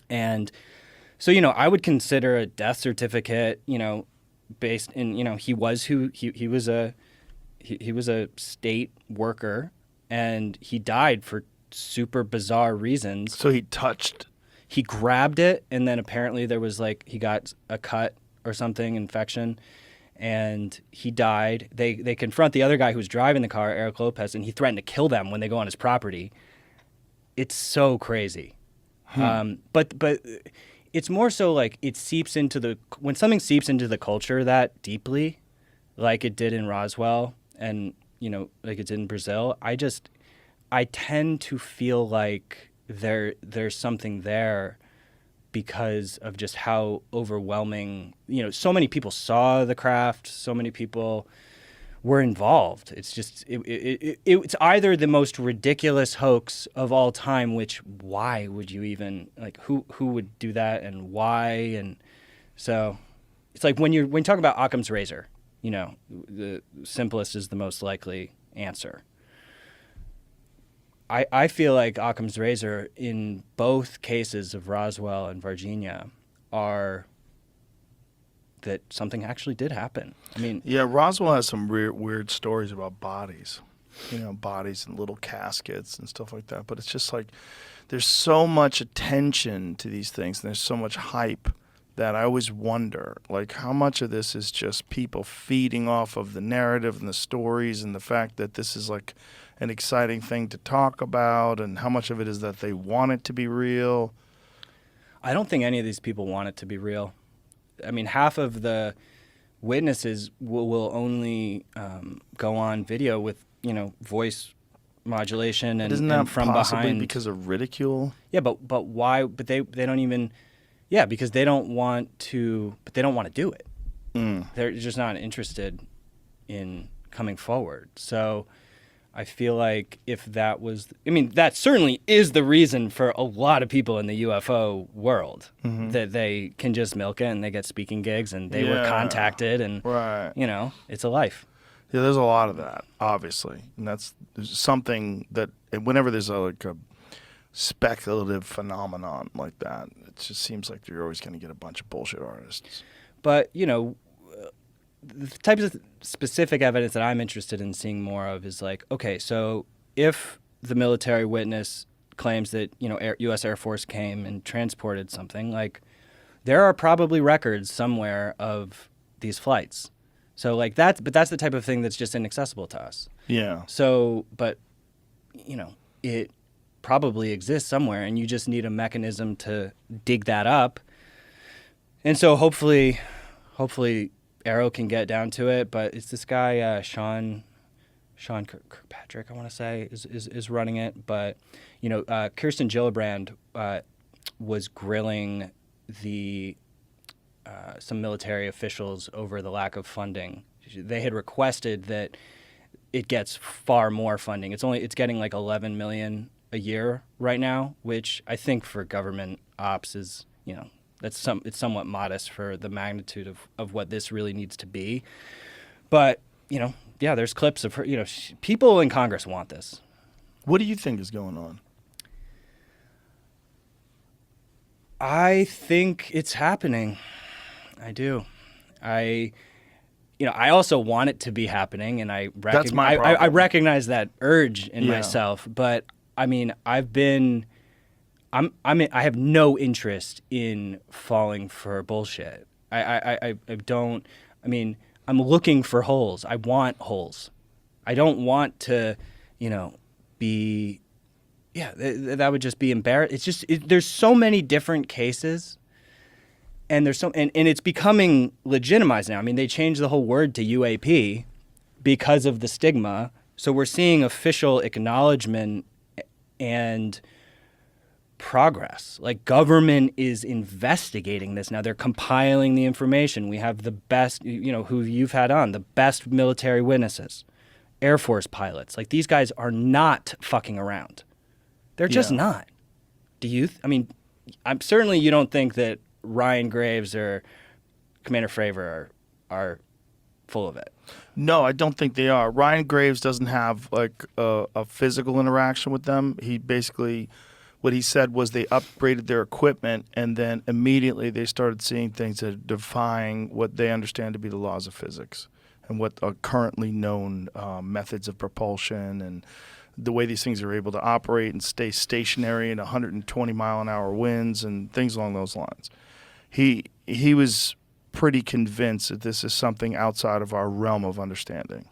And so, I would consider a death certificate, based in, he was who he was he was a state worker, and he died for super bizarre reasons. So he touched. He grabbed it, and then apparently there was he got a cut or something, infection, and he died. They confront the other guy who was driving the car, Eric Lopez, and he threatened to kill them when they go on his property. It's so crazy. But it's more so it seeps into when something seeps into the culture that deeply, like it did in Roswell and, like it did in Brazil, I tend to feel like there's something there because of just how overwhelming, so many people saw the craft, so many people were involved. It's just, it's either the most ridiculous hoax of all time, which why would you even, who would do that and why? And so it's like when you talk about Occam's razor, the simplest is the most likely answer. I feel like Occam's razor in both cases of Roswell and Virginia are that something actually did happen. I mean, yeah, Roswell has some weird stories about bodies, bodies in little caskets and stuff like that. But it's just there's so much attention to these things and there's so much hype that I always wonder, how much of this is just people feeding off of the narrative and the stories and the fact that this is an exciting thing to talk about, and how much of it is that they want it to be real. I don't think any of these people want it to be real. I mean, half of the witnesses will only go on video with, voice modulation and, isn't that and from possibly behind. Because of ridicule? Yeah, but why? But they don't even. Yeah, because they don't want to. But they don't want to do it. They're just not interested in coming forward. So I feel like if that was, that certainly is the reason for a lot of people in the UFO world, that they can just milk it and they get speaking gigs and they were contacted and, right. It's a life. Yeah, there's a lot of that, obviously. And there's something that whenever there's a speculative phenomenon like that, it just seems like you're always going to get a bunch of bullshit artists. But, the types of specific evidence that I'm interested in seeing more of is okay, so if the military witness claims that, U.S. Air Force came and transported something, there are probably records somewhere of these flights. So that's the type of thing that's just inaccessible to us. Yeah. So, but, it probably exists somewhere and you just need a mechanism to dig that up. And so hopefully Arrow can get down to it, but it's this guy Sean Kirkpatrick, I want to say, is running it. But Kirsten Gillibrand was grilling some military officials over the lack of funding. They had requested that it gets far more funding. It's getting $11 million a year right now, which I think for government ops is it's somewhat modest for the magnitude of what this really needs to be. But, there's clips of her, people in Congress want this. What do you think is going on? I think it's happening. I do. I also want it to be happening, and I recognize that urge in myself. But, I have no interest in falling for bullshit. I don't. I'm looking for holes. I want holes. I don't want to, be. Yeah, that would just be embarrassing. It's just there's so many different cases, and there's and it's becoming legitimized now. They changed the whole word to UAP because of the stigma. So we're seeing official acknowledgement and progress. Government is investigating this now. They're compiling the information. We have the best, who you've had on, the best military witnesses, Air Force pilots. These guys are not fucking around. They're just not. Do you? I'm certainly you don't think that Ryan Graves or Commander Fravor are full of it. No, I don't think they are. Ryan Graves doesn't have a physical interaction with them. He basically what he said was they upgraded their equipment, and then immediately they started seeing things that are defying what they understand to be the laws of physics and what are currently known methods of propulsion and the way these things are able to operate and stay stationary in 120-mile-an-hour winds and things along those lines. He was pretty convinced that this is something outside of our realm of understanding.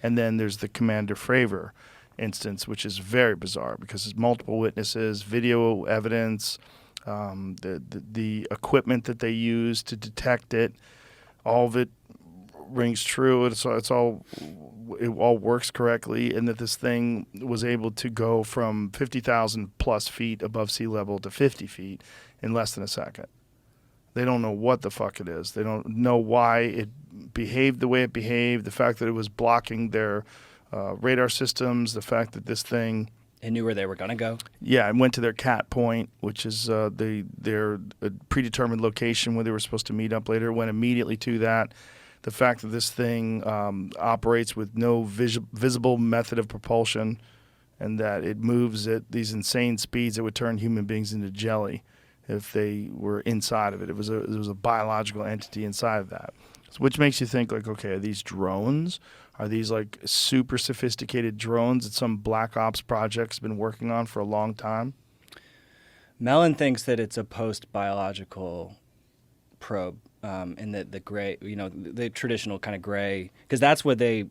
And then there's the Commander Fravor instance, which is very bizarre because there's multiple witnesses, video evidence, the equipment that they use to detect it, all of it rings true. It all works correctly, and that this thing was able to go from 50,000 plus feet above sea level to 50 feet in less than a second. They don't know what the fuck it is. They don't know why it behaved the way it behaved, the fact that it was blocking their radar systems, the fact that this thing... It knew where they were going to go? Yeah, and went to their cat point, which is their predetermined location where they were supposed to meet up later. It went immediately to that. The fact that this thing operates with no visible method of propulsion and that it moves at these insane speeds that would turn human beings into jelly if they were inside of it. It was a biological entity inside of that, which makes you think, like, okay, are these drones? Are these like super sophisticated drones that some black ops project's been working on for a long time? Mellon thinks that it's a post-biological probe, and that the gray, the traditional kind of gray, because that's what they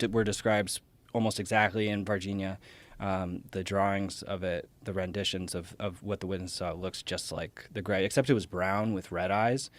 were described almost exactly in Virginia. The drawings of it, the renditions of what the witness saw looks just like the gray, except it was brown with red eyes.